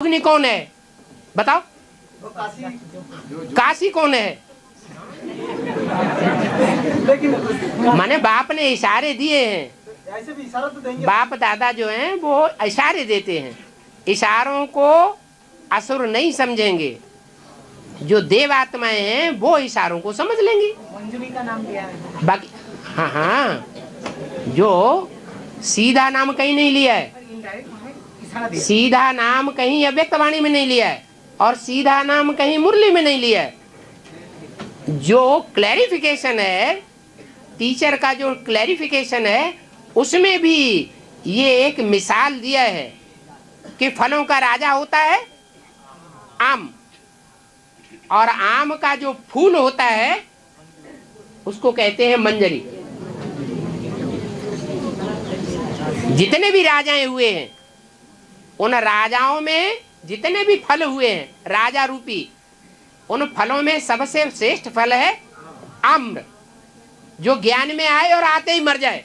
अग्नि कौन है बताओ? काशी कौन है? माने बाप ने इशारे दिए हैं। ऐसे भी इशारा तो देंगे। बाप दादा जो हैं वो इशारे देते हैं। इशारों को असुर नहीं समझेंगे, जो देव आत्माएं हैं वो इशारों को समझ लेंगी। मंजूरी का नाम दिया है बाकी हाँ हाँ, जो सीधा नाम कहीं नहीं लिया है, सीधा नाम कहीं अव्यक्त वाणी में नहीं लिया है, और सीधा नाम कहीं मुरली में नहीं लिया है। जो क्लैरिफिकेशन है, टीचर का जो क्लैरिफिकेशन है, उसमें भी ये एक मिसाल दिया है कि फलों का राजा होता है आम, और आम का जो फूल होता है उसको कहते हैं मंजरी। जितने भी राजाएं हुए हैं, उन राजाओं में जितने भी फल हुए हैं राजा रूपी, उन फलों में सबसे श्रेष्ठ फल है आम्र, जो ज्ञान में आए और आते ही मर जाए।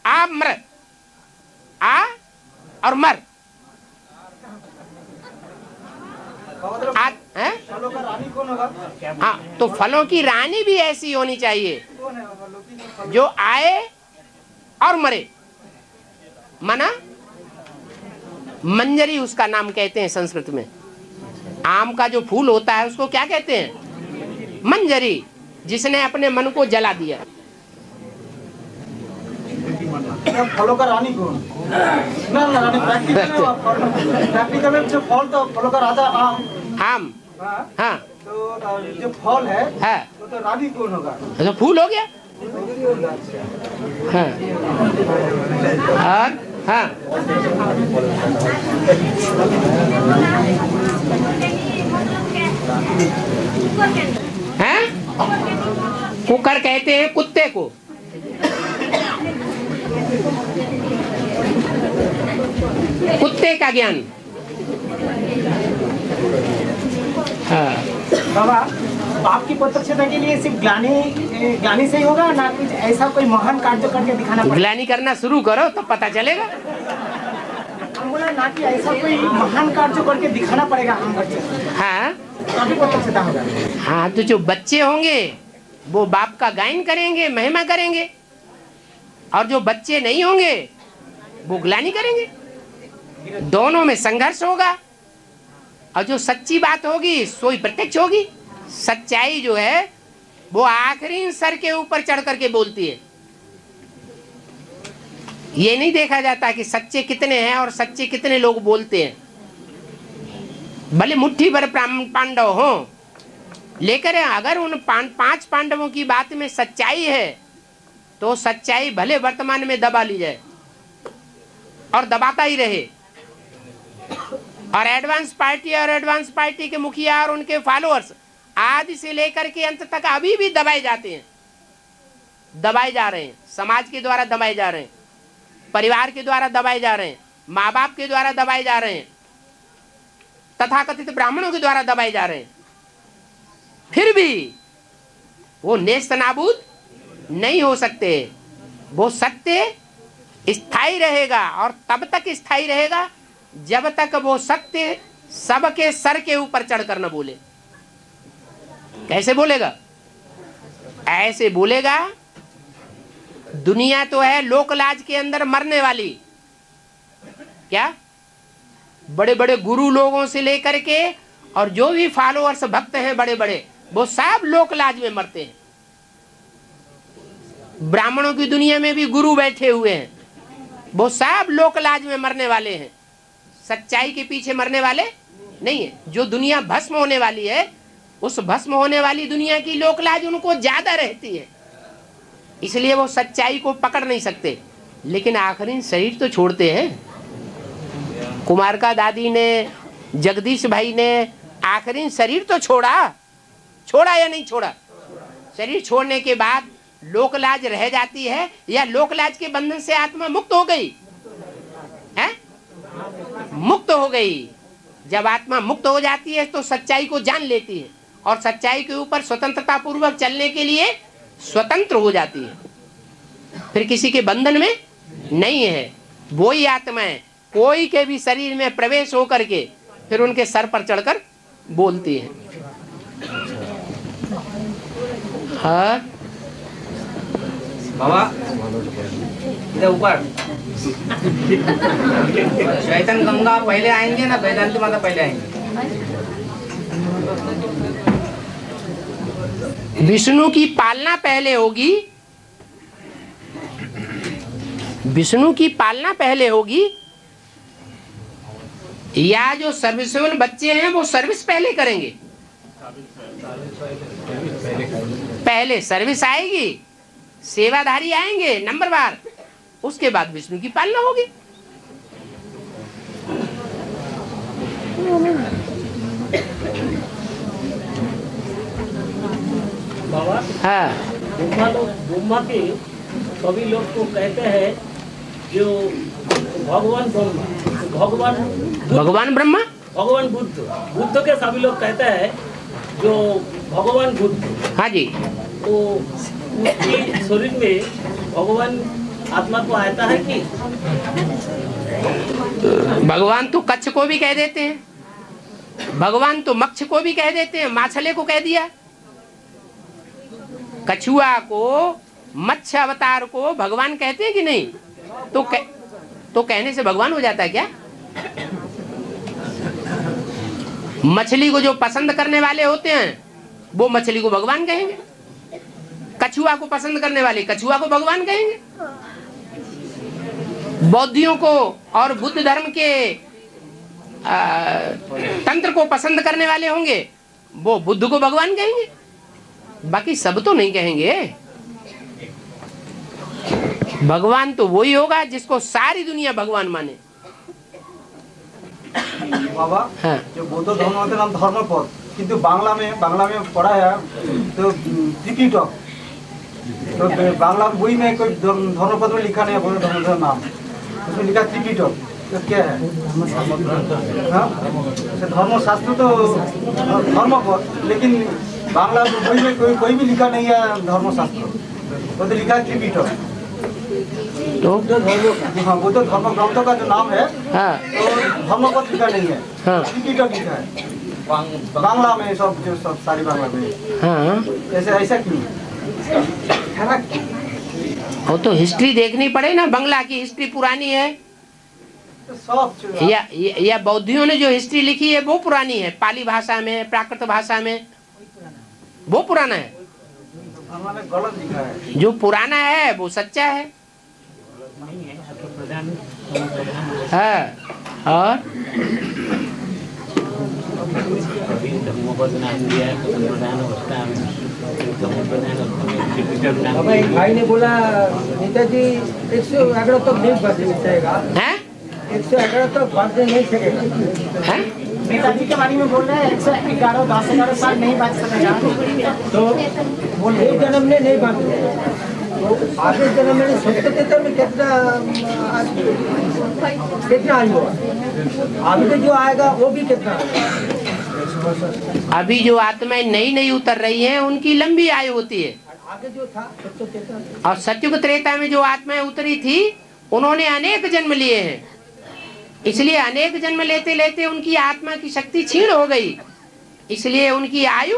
आम्र, आ और मर। फलों का रानी कौन होगा? हाँ, तो फलों की रानी भी ऐसी होनी चाहिए जो आए और मरे। मना मंजरी उसका नाम कहते हैं संस्कृत में। आम का जो फूल होता है उसको क्या कहते हैं? मंजरी, जिसने अपने मन को जला दिया। फलों का रानी कौन? ना रानी प्रैक्टिकल में जो फल, तो फलों का राजा आम। आम, हाँ, तो जो फल है तो रानी कौन होगा? तो फूल हो गया। हाँ, और हाँ, हैं? कुकर कहते हैं कुत्ते को। कुत्ते का ज्ञान। हाँ, बाबा, बाप की प्रत्यक्षता के लिए सिर्फ ग्लानी से ही होगा ना, कुछ ऐसा कोई महान कार्य करके दिखाना पड़ेगा? ग्लानी करना शुरू करो तो पता चलेगा। हम बोला ना कि ऐसा कोई महान कार्य करके दिखाना पड़ेगा हम बच्चे। हाँ, तभी प्रत्यक्षता होगा। हाँ, तो जो बच्चे होंगे वो बाप का गायन करेंगे, महिमा करेंगे, और जो बच्चे नहीं होंगे वो ग्लानि करेंगे। दोनों में संघर्ष होगा, और जो सच्ची बात होगी सोई प्रत्यक्ष होगी। सच्चाई जो है वो आखिरी सर के ऊपर चढ़ करके बोलती है। ये नहीं देखा जाता कि सच्चे कितने हैं और सच्चे कितने लोग बोलते हैं। भले मुट्ठी भर पांडव हो, लेकर अगर उन 5 पांडवों की बात में सच्चाई है तो सच्चाई भले वर्तमान में दबा ली जाए और दबाता ही रहे, और एडवांस पार्टी के मुखिया और उनके फॉलोअर्स आदि से लेकर के अंत तक अभी भी दबाए जाते हैं, दबाए जा रहे हैं। समाज के द्वारा दबाए जा रहे हैं, परिवार के द्वारा दबाए जा रहे हैं, माँ बाप के द्वारा दबाए जा रहे हैं, तथाकथित ब्राह्मणों के द्वारा दबाए जा रहे हैं। फिर भी वो नेस्त नाबूद नहीं हो सकते। वो सत्य स्थायी रहेगा, और तब तक स्थायी रहेगा जब तक वो सत्य सबके सर के ऊपर चढ़कर न बोले। कैसे बोलेगा? ऐसे बोलेगा, दुनिया तो है लोकलाज के अंदर मरने वाली। क्या? बड़े बड़े गुरु लोगों से लेकर के और जो भी फॉलोअर्स भक्त हैं बड़े बड़े, वो सब लोकलाज में मरते हैं। ब्राह्मणों की दुनिया में भी गुरु बैठे हुए हैं, वो सब लोकलाज में मरने वाले हैं, सच्चाई के पीछे मरने वाले नहीं है। जो दुनिया भस्म होने वाली है, उस भस्म होने वाली दुनिया की लोकलाज उनको ज्यादा रहती है, इसलिए वो सच्चाई को पकड़ नहीं सकते। लेकिन आखिरी शरीर तो छोड़ते हैं। कुमार का दादी ने, जगदीश भाई ने आखिरी शरीर तो छोड़ा या नहीं छोड़ा? शरीर छोड़ने के बाद लोकलाज रह जाती है, या लोकलाज के बंधन से आत्मा मुक्त हो गई है? मुक्त हो गई। जब आत्मा मुक्त हो जाती है तो सच्चाई को जान लेती है, और सच्चाई के ऊपर स्वतंत्रता पूर्वक चलने के लिए स्वतंत्र हो जाती है, फिर किसी के बंधन में नहीं है। वो ही आत्मा है, कोई के भी शरीर में प्रवेश होकर के फिर उनके सर पर चढ़कर बोलती हैं। हाँ बाबा इधर ऊपर चैतन्य गंगा पहले आएंगे ना वेदांत माता पहले आएंगे? विष्णु की पालना पहले होगी, विष्णु की पालना पहले होगी, या जो सर्विसेबल बच्चे हैं वो सर्विस पहले करेंगे? पहले सर्विस आएगी, सेवाधारी आएंगे नंबरवार, उसके बाद विष्णु की पालना होगी। बाबा हाँ ब्रह्मा के सभी लोग को कहते हैं जो भगवान ब्रह्मा, भगवान ब्रह्मा, भगवान बुद्ध के सभी लोग कहते हैं जो भगवान बुद्ध। हाँ जी, तो उसके शरीर में भगवान आत्मा को आता है कि? भगवान तो कच्छ को भी कह देते हैं, भगवान तो मक्ष को भी कह देते हैं, माछले को कह दिया, कछुआ को, मत्स्य अवतार को भगवान कहते हैं कि नहीं? तो कहने से भगवान हो जाता है क्या? मछली को जो पसंद करने वाले होते हैं वो मछली को भगवान कहेंगे, कछुआ को पसंद करने वाले कछुआ को भगवान कहेंगे, बौद्धियों को और बुद्ध धर्म के तंत्र को पसंद करने वाले होंगे वो बुद्ध को भगवान कहेंगे, बाकी सब तो नहीं कहेंगे। भगवान तो वही होगा जिसको सारी दुनिया भगवान माने। बाबा हाँ। जो बौद्ध धर्म होते नाम धर्मपद, किंतु बांग्ला में पढ़ा है तो त्रिपिटक, तो बांग्ला वही में कोई धर्मपद में लिखा नहीं है बौद्ध धर्म का नाम, उसमें लिखा त्रिपिटक, तो क्या है? हाँ? धर्मशास्त्र तो धर्मपद, लेकिन बांग्ला वही में कोई भी लिखा नहीं है धर्मशास्त्र, वो तो लिखा है त्रिपिटक। तो हाँ, वो तो धर्म ग्रंथों का जो नाम है हाँ, तो धर्मपद लिखा नहीं है, हाँ। त्रिपिटक लिखा है बांग्ला में, सब सारी बांग्ला में। हाँ, ऐसा क्यों? वो तो हिस्ट्री देखनी पड़े ना, बंगला की हिस्ट्री पुरानी है या बौद्धियों ने जो हिस्ट्री लिखी है वो पुरानी है, पाली भाषा में, प्राकृत भाषा में, वो पुराना है। गलत लिखा है, जो पुराना है वो सच्चा है। हाँ, और भाई ने बोला नेताजी 111 तक नहीं बचेगा, 111 तक बचने नहीं सकेगा। नेताजी के बारे में बोल रहे हैं 111 10-11 साल नहीं बच सकेगा, तो एक जन्म में नहीं बचेगा, तो आगे जन्म में 77 में कितना आयु होगा? अभी तो जो आएगा वो भी कितना? अभी जो आत्माएं नई उतर रही हैं उनकी लंबी आयु होती है, आगे जो था और सत्युग त्रेता में जो आत्माएं उतरी थी उन्होंने अनेक जन्म लिए हैं, इसलिए अनेक जन्म लेते लेते उनकी आत्मा की शक्ति क्षीण हो गई, इसलिए उनकी आयु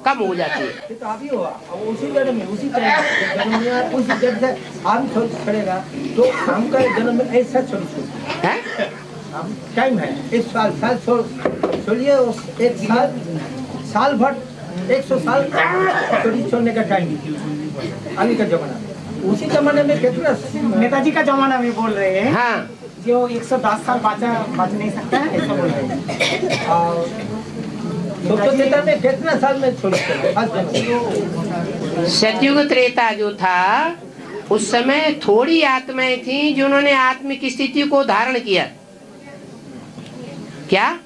कम हो जाती है। तो अभी हुआ उसी जन्म में, उसी जन्म में, उसी जन्म से हम छोड़ पड़ेगा, तो हम का जन्म में ऐसा छोड़ टाइम है, 1 साल छोड़िए, 1 साल भर 100 साल छोड़ने का टाइम अभी का जमाना में। उसी जमाने में कितना नेताजी का जमाना में बोल रहे हैं। हाँ, जो 110 साल बच नहीं सकता है, ऐसा बोल रहे हैं। में कितना साल में छोड़ सतयुग त्रेता जो था उस समय थोड़ी आत्माएं थी जिन्होंने आत्मिक स्थिति को धारण किया, क्या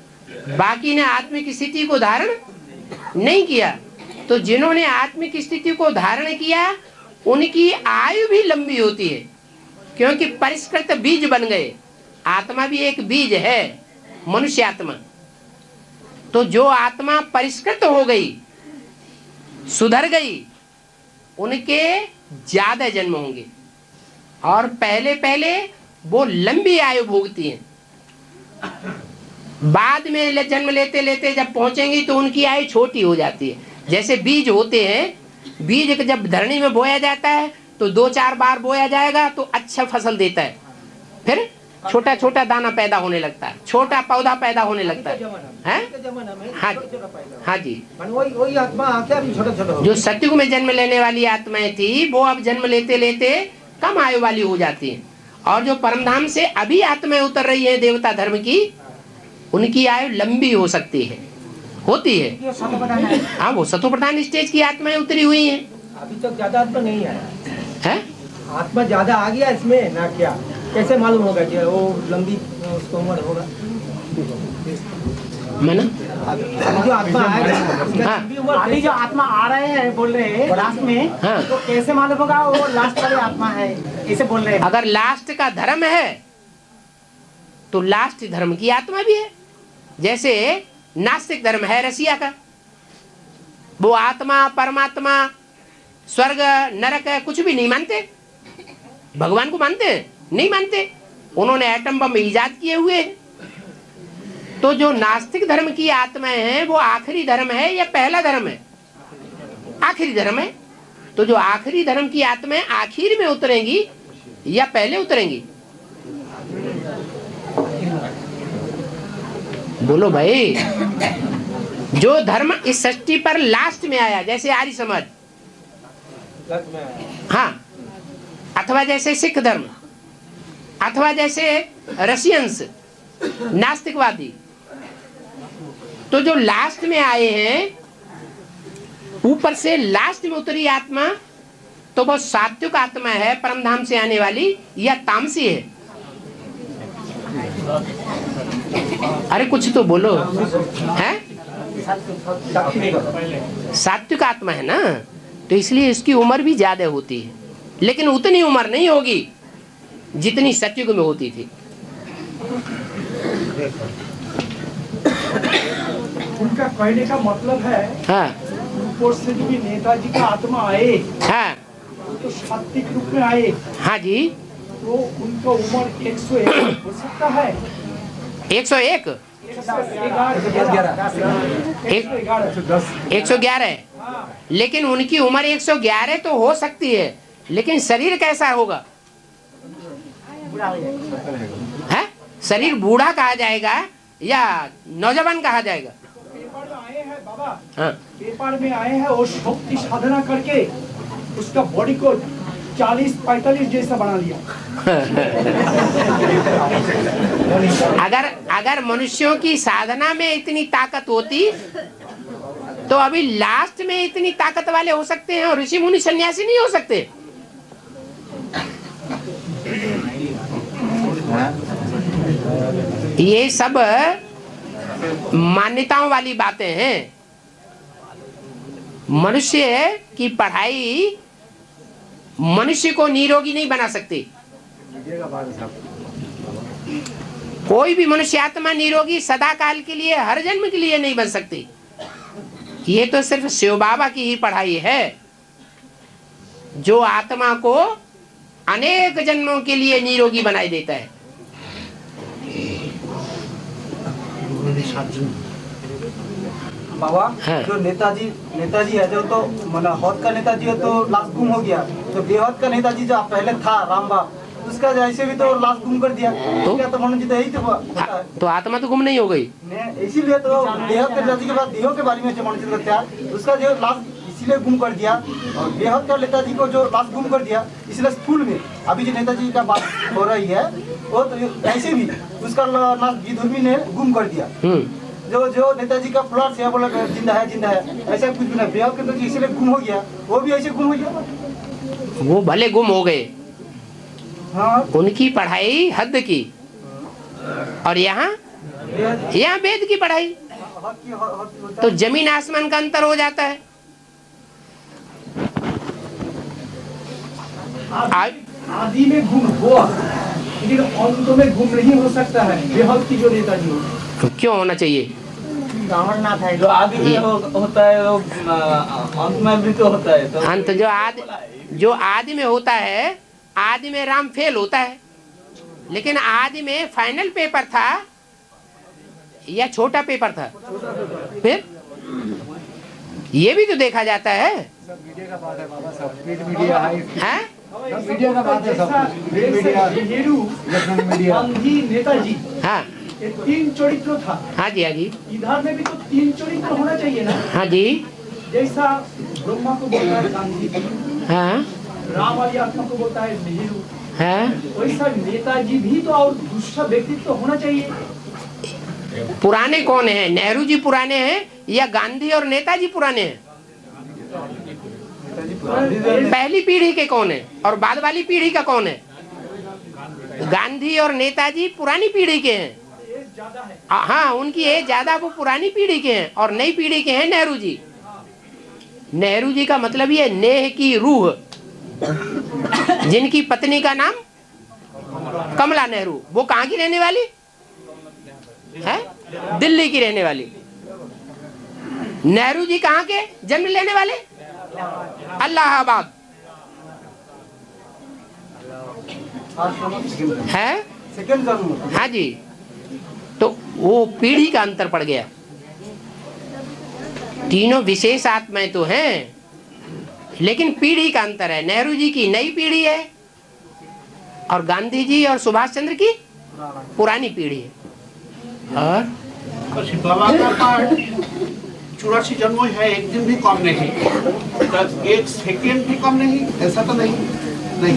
बाकी ने आत्मिक स्थिति को धारण नहीं किया? तो जिन्होंने आत्मिक स्थिति को धारण किया उनकी आयु भी लंबी होती है, क्योंकि परिष्कृत बीज बन गए। आत्मा भी एक बीज है, मनुष्य आत्मा। तो जो आत्मा परिष्कृत हो गई, सुधर गई, उनके ज्यादा जन्म होंगे और पहले पहले वो लंबी आयु भोगती हैं। बाद में जन्म लेते लेते जब पहुंचेंगी तो उनकी आयु छोटी हो जाती है। जैसे बीज होते हैं, बीज जब धरनी में बोया जाता है तो 2-4 बार बोया जाएगा तो अच्छा फसल देता है, फिर छोटा छोटा दाना पैदा होने लगता है, छोटा पौधा पैदा होने लगता है। हाँ हाँ जी, वही आत्मा आके अभी छोटा छोटा जो सतयुग में जन्म लेने वाली आत्माएं थी वो अब जन्म लेते लेते कम आयु वाली हो जाती हैं, और जो परमधाम से अभी आत्माएं उतर रही है देवता धर्म की, उनकी आयु लंबी हो सकती है, होती है। हाँ, वो सतो प्रधान स्टेज की आत्माएं उतरी हुई हैं। अभी तक ज्यादा आत्मा नहीं आया है, आत्मा ज्यादा आ गया इसमें ना, क्या कैसे मालूम होगा कि वो लंबी उसको उम्र होगा? मैंने जो आत्मा आएगा हाँ अभी जो आत्मा आ रहे हैं बोल रहे हैं लास्ट में, हाँ। तो कैसे मालूम होगा वो लास्ट वाली आत्मा है, ऐसे बोल रहे हैं। अगर लास्ट का धर्म है तो लास्ट धर्म की आत्मा भी है। जैसे नास्तिक धर्म है रसिया का, वो आत्मा परमात्मा स्वर्ग नरक कुछ भी नहीं मानते। भगवान को मानते हैं? नहीं मानते। उन्होंने एटम बम ईजाद किए हुए हैं। तो जो नास्तिक धर्म की आत्माएं हैं वो आखिरी धर्म है या पहला धर्म है? आखिरी धर्म है। तो जो आखिरी धर्म की आत्माएं आखिर में उतरेंगी या पहले उतरेंगी? बोलो भाई। जो धर्म इस सृष्टि पर लास्ट में आया, जैसे आर्य समाज, हाँ, अथवा जैसे सिख धर्म, अथवा जैसे रशियंस नास्तिकवादी, तो जो लास्ट में आए हैं, ऊपर से लास्ट में उतरी आत्मा, तो वो सात्विक आत्मा है परमधाम से आने वाली या तामसी है? अरे कुछ तो बोलो। है सात्विक आत्मा है ना, तो इसलिए इसकी उम्र भी ज्यादा होती है, लेकिन उतनी उम्र नहीं होगी जितनी सतयुग में होती थी। उनका कहने का मतलब है, हाँ ऊपर से जो भी नेताजी का आत्मा आए, हाँ तो सात्विक रूप में आए, हाँ जी। तो उनका उम्र 101 हो सकता है। 101 111 है, लेकिन उनकी उम्र 111 तो हो सकती है, लेकिन शरीर कैसा होगा? है शरीर बूढ़ा कहा जाएगा या नौजवान कहा जाएगा? पेपर में आए हैं बाबा, हाँ पेपर में आए हैं और शक्ति साधना करके उसका बॉडी को 40-45 जैसा बना लिया। अगर मनुष्यों की साधना में इतनी ताकत होती तो अभी लास्ट में इतनी ताकत वाले हो सकते हैं, और ऋषि मुनि सन्यासी नहीं हो सकते। ये सब मान्यताओं वाली बातें हैं। मनुष्य की पढ़ाई मनुष्य को निरोगी नहीं बना सकती। कोई भी मनुष्य आत्मा निरोगी सदा काल के लिए, हर जन्म के लिए नहीं बन सकती। ये तो सिर्फ शिव बाबा की ही पढ़ाई है, जो आत्मा को अनेक जन्मों के लिए निरोगी बनाई देता है। बाबा हाँ। जो नेताजी है, जो तो मतलब हौद का नेताजी है तो लाश गुम हो गया, तो बेहद का नेताजी जो पहले था रामबा, उसका ऐसे भी तो लाश गुम कर दिया, तो क्या तो मनुष्य तो यही तो होता है। तो आत्मा तो गुम नहीं हो गई। इसीलिए तो बेहद के नेताजी के बाद देह के बारे में जो मनुष्य करता है, उसका जो लाश इसीलिए गुम कर दिया, और बेहद का नेताजी को जो लाश गुम कर दिया, इसलिए स्थूल में अभी जो नेताजी का बात हो रही है, वो तो ऐसे भी उसका लाश विधुर्मी ने गुम कर दिया। जो नेताजी का प्लॉट है, बोला जिंदा है, ऐसा कुछ भी नहीं। बेहद के तो इसीलिए गुम हो गया, वो भी ऐसे गुम हो गया। वो भले गुम हो गए, हाँ, उनकी पढ़ाई हद की, और यहाँ वेद की पढ़ाई, तो जमीन आसमान का अंतर हो जाता है। आदि में गुम हुआ, लेकिन अंत में गुम नहीं हो सकता है। बेहद की जो नेताजी हो, तो क्यों होना चाहिए? अमरनाथ है जो आदि में होता है, वो अंत में भी तो होता है। तो अंत जो आदि में होता है, आदि में राम फेल होता है, लेकिन आदि में फाइनल पेपर था या छोटा पेपर था? फिर ये भी तो देखा जाता है। मीडिया का बात है बाबा साहब, प्रिंट मीडिया है, हैं? सब मीडिया का बात है सब, print media, Nehru, electronic media. Gandhi, Netaji, हाँ ये 3 चरित्र था। हाँ जी, हाँ जी, इधर में भी तो 3 चरित्र होना चाहिए ना। हाँ जी, जैसा ब्रह्मा को बोलता है गांधी जी, हाँ राम वाली आत्मा को बोलता है नेहरू, हाँ। वैसा नेताजी भी तो और दूसरा व्यक्तित्व तो होना चाहिए। पुराने कौन है? नेहरू जी पुराने हैं या गांधी और नेताजी पुराने हैं? पहली पीढ़ी के कौन है और बाद वाली पीढ़ी का कौन है? गांधी और नेताजी पुरानी पीढ़ी के हैं। हाँ, उनकी एज ज्यादा, वो पुरानी पीढ़ी के हैं। और नई पीढ़ी के हैं नेहरू जी। नेहरू जी का मतलब ये नेह की रूह, जिनकी पत्नी का नाम कमला नेहरू। वो कहाँ की रहने वाली है? दिल्ली की रहने वाली। नेहरू जी कहाँ के जन्म लेने वाले? इलाहाबाद है। सेकंड जन्म। हाँ जी, तो वो पीढ़ी का अंतर पड़ गया। तीनों विशेष आत्माएं तो हैं, लेकिन पीढ़ी का अंतर है। नेहरू जी की नई पीढ़ी है और गांधी जी और सुभाष चंद्र की पुरानी पीढ़ी है। और बाबा का पाठ 84 जन्म है, एक दिन भी कम नहीं, एक सेकेंड भी कम नहीं, ऐसा तो नहीं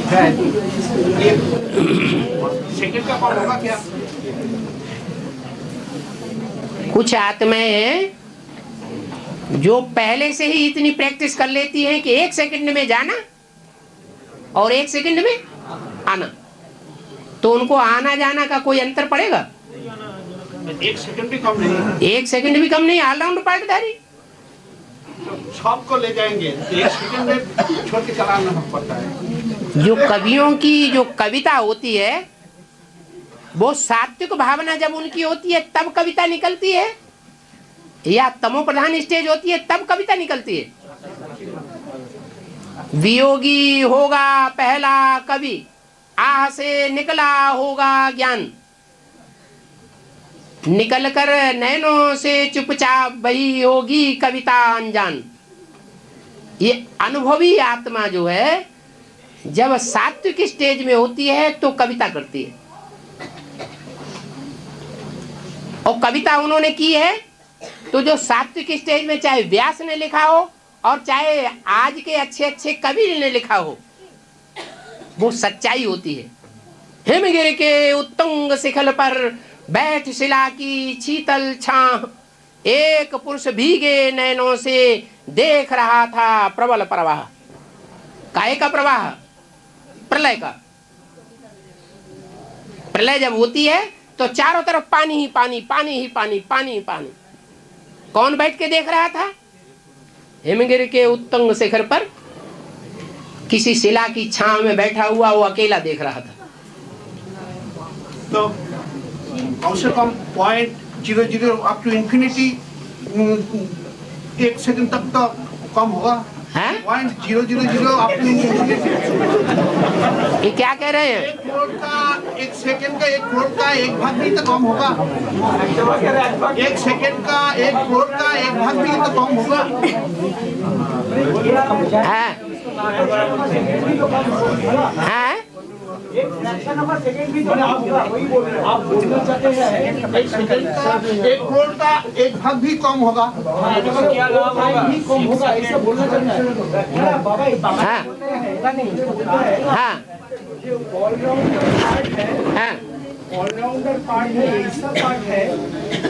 है। एक सेकेंड का कम होगा क्या? कुछ आत्माएं हैं जो पहले से ही इतनी प्रैक्टिस कर लेती हैं कि 1 सेकंड में जाना और 1 सेकंड में आना, तो उनको आना जाना का कोई अंतर पड़ेगा? 1 सेकंड भी कम नहीं। 1 सेकंड भी कम नहीं। ऑलराउंड पार्टदारी सबको ले जाएंगे, 1 सेकंड में छोड़ के चलाना पड़ता है। जो कवियों की जो कविता होती है, वो सात्विक भावना जब उनकी होती है तब कविता निकलती है, या तमो प्रधान स्टेज होती है तब कविता निकलती है। वियोगी होगा पहला कवि, आह से निकला होगा ज्ञान, निकलकर नैनों से चुपचाप वही होगी कविता अनजान। ये अनुभवी आत्मा जो है, जब सात्विक स्टेज में होती है तो कविता करती है। और कविता उन्होंने की है तो जो सात्विक स्टेज में, चाहे व्यास ने लिखा हो और चाहे आज के अच्छे अच्छे कवि ने लिखा हो, वो सच्चाई होती है। हिमगिर के उत्तुंग शिखर पर बैठ शिला की शीतल छां, एक पुरुष भीगे नैनों से देख रहा था प्रबल प्रवाह। काहे का प्रवाह? प्रलय का। प्रलय जब होती है तो चारों तरफ पानी ही पानी, पानी ही पानी, पानी ही पानी। कौन बैठ के देख रहा था? हिमगिर के उत्तुंग शिखर पर किसी शिला की छांव में बैठा हुआ वो अकेला देख रहा था। तो कम से कम 0.00 अप टू इंफिनिटी 1 सेकंड तक तो कम होगा। 0.000 अप टू इंफिनिटी। ये क्या कह रहे हैं? 1 करोड़ का 1 सेकंड का 1 करोड़ का 1 भाग भी तो कम होगा। 1 सेकंड का 1 करोड़ का 1 भाग भी तो कम होगा। हाँ? एक फ्रैक्शन ऑफ अ सेकंड भी तो वही बोल रहे हैं। आप बोलना चाहते हैं 1 सेकंड का 1 करोड़ का 1 भाग भी कम होगा। क्या लाभ भी कम होगा, ऐसा बोलना चाहते हैं बाबा। हाँ हाँ जो ऑलराउंडर पार्ट है, ऑलराउंडर पार्ट है, ऐसा पार्ट है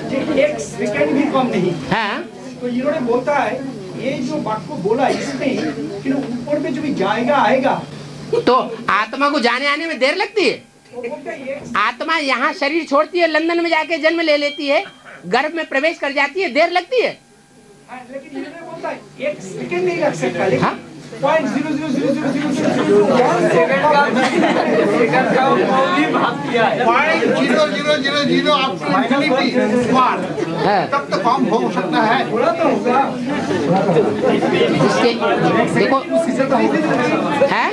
जो 1 सेकंड भी कम नहीं। हाँ। तो इन्होंने बोलता है ये जो बात को बोला इसमें कि ऊपर में जो भी जाएगा आएगा, तो आत्मा को जाने आने में देर लगती है। आत्मा यहाँ शरीर छोड़ती है, लंदन में जाके जन्म ले लेती है, गर्भ में प्रवेश कर जाती है, देर लगती है। लेकिन इन्होंने बोलता है 1 सेकंड नहीं लग सकता, लेकिन हाँ? 0.0000 अप टू इंफिनिटी तब तो कम हो सकता है। इसके देखो है।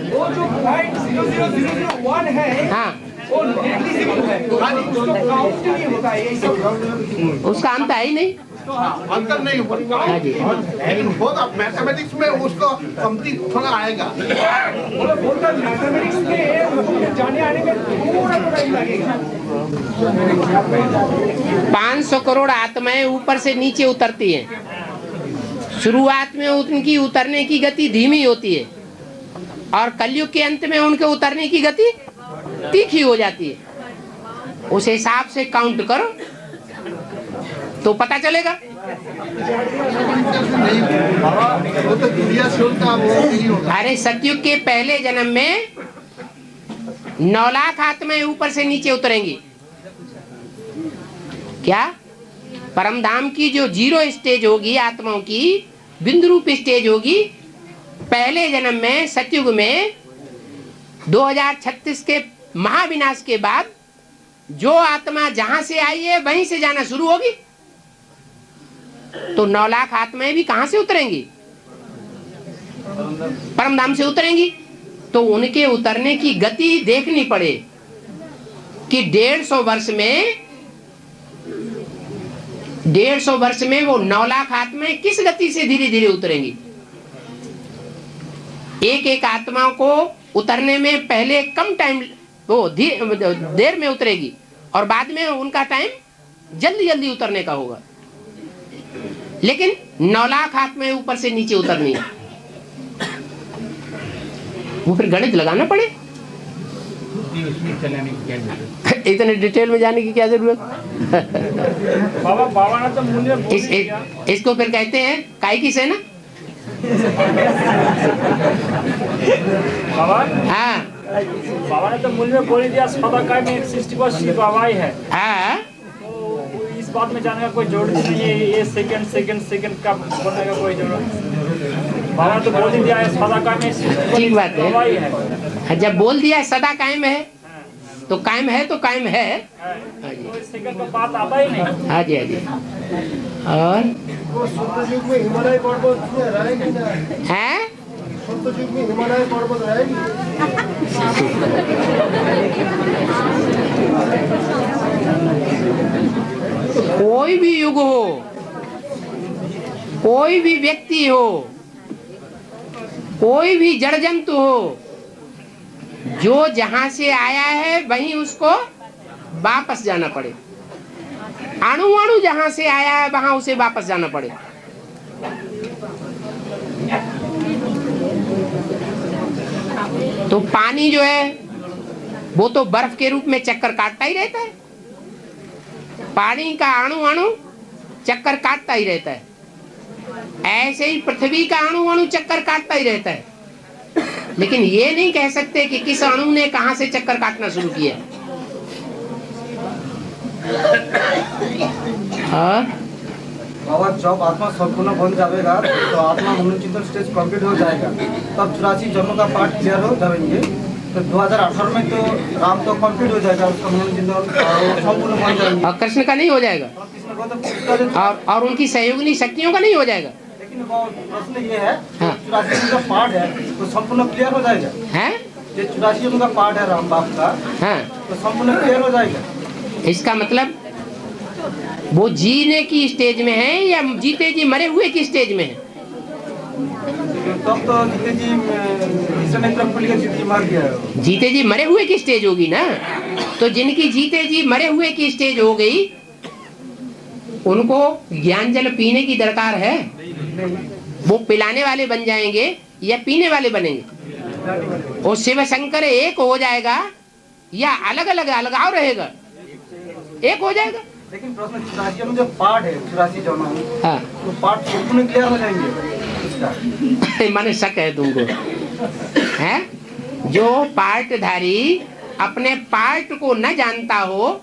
वो जो 0.0001 है, हाँ वो negligible है, उसको काउंट नहीं होता है, ये सब उसका अंत है ही नहीं। अंतर नहीं होता हाँ जी। लेकिन होगा मैथमेटिक्स में उसको कमती थोड़ा आएगा। बोलता मैथमेटिक्स में उसको जाने आने में थोड़ा टाइम लगेगा। 500 करोड़ आत्माएं ऊपर से नीचे उतरती हैं। शुरुआत में उनकी उतरने की गति धीमी होती है और कलयुग के अंत में उनके उतरने की गति तीखी हो जाती है। उस हिसाब से काउंट करो तो पता चलेगा। वो तो दुनिया से उनका वो नहीं होगा। अरे सतयुग के पहले जन्म में 9 लाख आत्माएं ऊपर से नीचे उतरेंगी। क्या परम धाम की जो 0 स्टेज होगी, आत्माओं की बिंदु रूप स्टेज होगी, पहले जन्म में सतयुग में 2036 के महाविनाश के बाद जो आत्मा जहां से आई है वहीं से जाना शुरू होगी। तो 9 लाख आत्माएं भी कहां से उतरेंगी? परम धाम से उतरेंगी। तो उनके उतरने की गति देखनी पड़े कि 150 वर्ष में वो 9 लाख आत्माएं किस गति से धीरे धीरे उतरेंगी। एक एक आत्माओं को उतरने में पहले कम टाइम वो देर में उतरेगी और बाद में उनका टाइम जल्दी जल्दी उतरने का होगा। लेकिन 9 लाख आत्माएं ऊपर से नीचे उतरनी है, वो फिर गणित लगाना पड़े। इतने डिटेल में जाने की क्या जरूरत। बाबा ने तो मूल्य बोल दिया। इसको फिर कहते हैं काय की सेना। बाबा हाँ बाबा ने तो मूल्य बोल दिया। सदा काय में 60% बाबा ही है। हाँ तो इस बात में जाने का कोई जरूरत नहीं है। ये सेकंड का बोलने का कोई जरूरत। बाबा ने तो बोल ही दिया है सदा काय में 60% ठीक बात बाबा ही है। जब बोल दिया सदा कायम है तो कायम है तो कायम है। हाँ जी, कोई सेकंड का बात आता ही नहीं। हाँ जी, हाँ जी। और वो सत्ययुग में हिमालय पर्वत रहेगी ना? है सत्ययुग में हिमालय पर्वत रहेगी। कोई भी युग हो, कोई भी व्यक्ति हो, कोई भी जड़ जंतु हो, जो जहां से आया है वहीं उसको वापस जाना पड़े। अणु अणु जहां से आया है वहां उसे वापस जाना पड़े। तो पानी जो है वो तो बर्फ के रूप में चक्कर काटता ही रहता है। पानी का अणु अणु चक्कर काटता ही रहता है। ऐसे ही पृथ्वी का अणु अणु चक्कर काटता ही रहता है। लेकिन ये नहीं कह सकते कि किस अणु ने कहां से चक्कर काटना शुरू किया। बाबा जब आत्मा संपूर्ण बन जाएगा तो आत्मा मनोचिंतन स्टेज कंप्लीट हो जाएगा, तब 84 जन्मों का पार्ट क्लियर हो जाएंगे। तो 2018 में तो राम तो कंप्लीट हो जाएगा, उसका मनोचिंतन संपूर्ण बन जाएंगे। और कृष्ण का नहीं हो जाएगा, कृष्ण को तो और उनकी सहयोगिनी शक्तियों का नहीं हो जाएगा। लेकिन प्रश्न ये है, हाँ। 84 का पार्ट है तो संपूर्ण क्लियर हो जाएगा। है ये 84 का पार्ट है राम बाप का, हाँ, तो संपूर्ण क्लियर हो जाएगा। इसका मतलब वो जीने की स्टेज में है या जीते जी मरे हुए की स्टेज में है? तब तो जीते जी जीते जी मार दिया है। जीते जी मरे हुए की स्टेज होगी ना। तो जिनकी जीते जी मरे हुए की स्टेज हो गई, उनको ज्ञान जल पीने की दरकार है? वो पिलाने वाले बन जाएंगे या पीने वाले बनेंगे? वो शिव शंकर एक हो जाएगा या अलग अलग अलगाव रहेगा? एक हो जाएगा। लेकिन प्रश्न 84 में जो पार्ट है 84 जन्म, हाँ, तो पार्ट संपूर्ण क्लियर हो जाएंगे इसका। माने शक है तुमको, है? जो पार्टधारी अपने पार्ट को न जानता हो,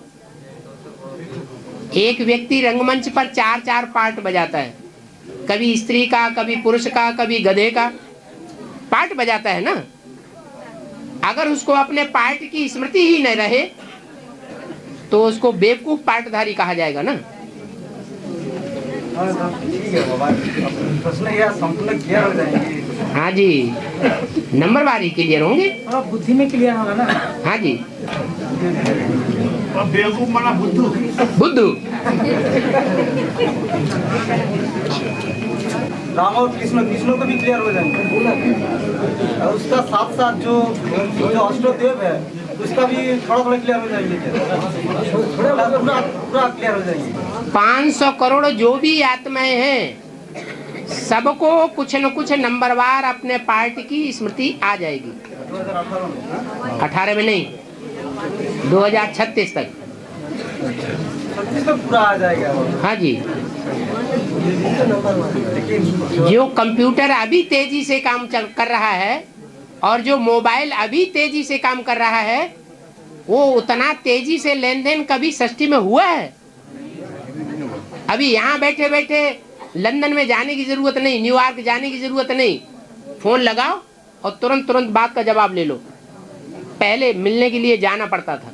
एक व्यक्ति रंगमंच पर 4-4 पार्ट बजाता है, कभी स्त्री का, कभी पुरुष का, कभी गधे का पार्ट बजाता है ना। अगर उसको अपने पार्ट की स्मृति ही न रहे तो उसको बेवकूफ पार्टधारी कहा जाएगा ना। ठीक है बाबा, प्रश्न यह संपूर्ण क्लियर हो जाएंगे। हाँ जी, नंबर वारी क्लियर होंगे। बुद्धि में क्लियर होगा ना। हाँ जी। और बेवकूफ माना बुद्धू। बुद्धू। राम और कृष्ण, कृष्ण को भी क्लियर हो जाएंगे। और उसका साथ साथ जो अष्टदेव है उसका भी थोड़ा थोड़ा क्लियर हो जाएंगे, पूरा पूरा क्लियर हो जाएंगे। 500 करोड़ जो भी आत्माएं हैं सबको कुछ न कुछ नंबरवार अपने पार्टी की स्मृति आ जाएगी। 18 में नहीं, 2036 तक पूरा आ जाएगा। हाँ जी। जो कंप्यूटर अभी तेजी से काम कर रहा है और जो मोबाइल अभी तेजी से काम कर रहा है, वो उतना तेजी से लेन देन कभी सृष्टि में हुआ है? अभी यहाँ बैठे बैठे लंदन में जाने की जरूरत नहीं, न्यूयॉर्क जाने की जरूरत नहीं, फोन लगाओ और तुरंत तुरंत बात का जवाब ले लो। पहले मिलने के लिए जाना पड़ता था,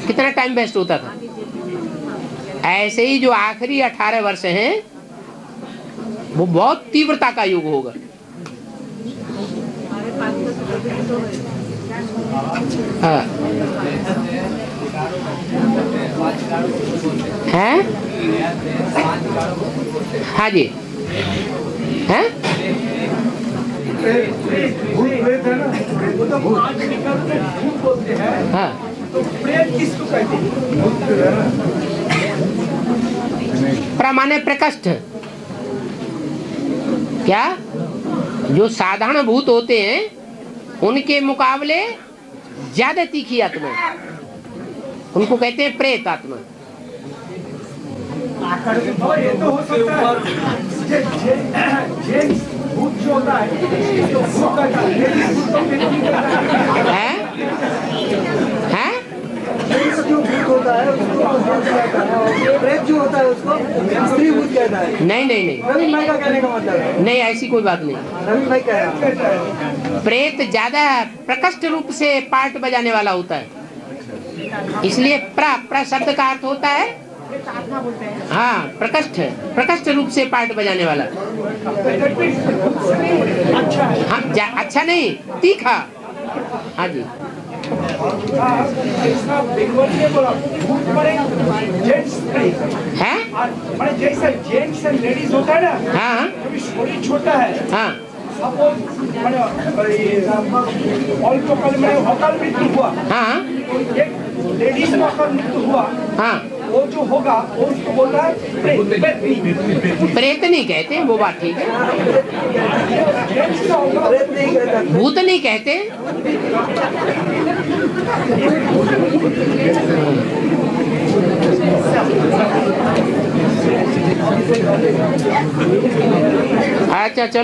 कितना टाइम वेस्ट होता था। ऐसे ही जो आखिरी 18 वर्ष हैं वो बहुत तीव्रता का युग होगा। हाँ। हैं? हाँ जी। हैं? हाँ। प्रमाणे प्रकष्ट क्या, जो साधारण भूत होते हैं उनके मुकाबले ज्यादा तीखी आत्मा, उनको कहते हैं प्रेत आत्मा। ये तो हो सकता है भूत जो होता है जो भूत है जो भूत होता है उसको प्रेत जो होता है उसको स्त्री भूत कहता है। नहीं नहीं नहीं, नवीन भाई का कहने का मतलब है नहीं ऐसी कोई बात नहीं। नवीन भाई कह रहा है प्रेत ज्यादा प्रकष्ट रूप से पार्ट बजाने वाला होता है, इसलिए प्र शब्द का अर्थ होता है हाँ प्रकष्ट, प्रकष्ट रूप से पार्ट बजाने वाला। हाँ अच्छा नहीं, तीखा। हाँ जी। है जैसा जेंट्स एंड लेडीज होता है ना, हाँ कभी शरीर छोटा है, हाँ अल्पकाल में अकाल मृत्यु हुआ, हाँ एक लेडीज में अकाल मृत्यु हुआ, हाँ, वो जो होगा वो उसको बोलता है प्रेत नहीं कहते, वो बात ठीक है। जेंट्स का होगा प्रेत नहीं कहता। भूत नहीं कहते। अच्छा चलो।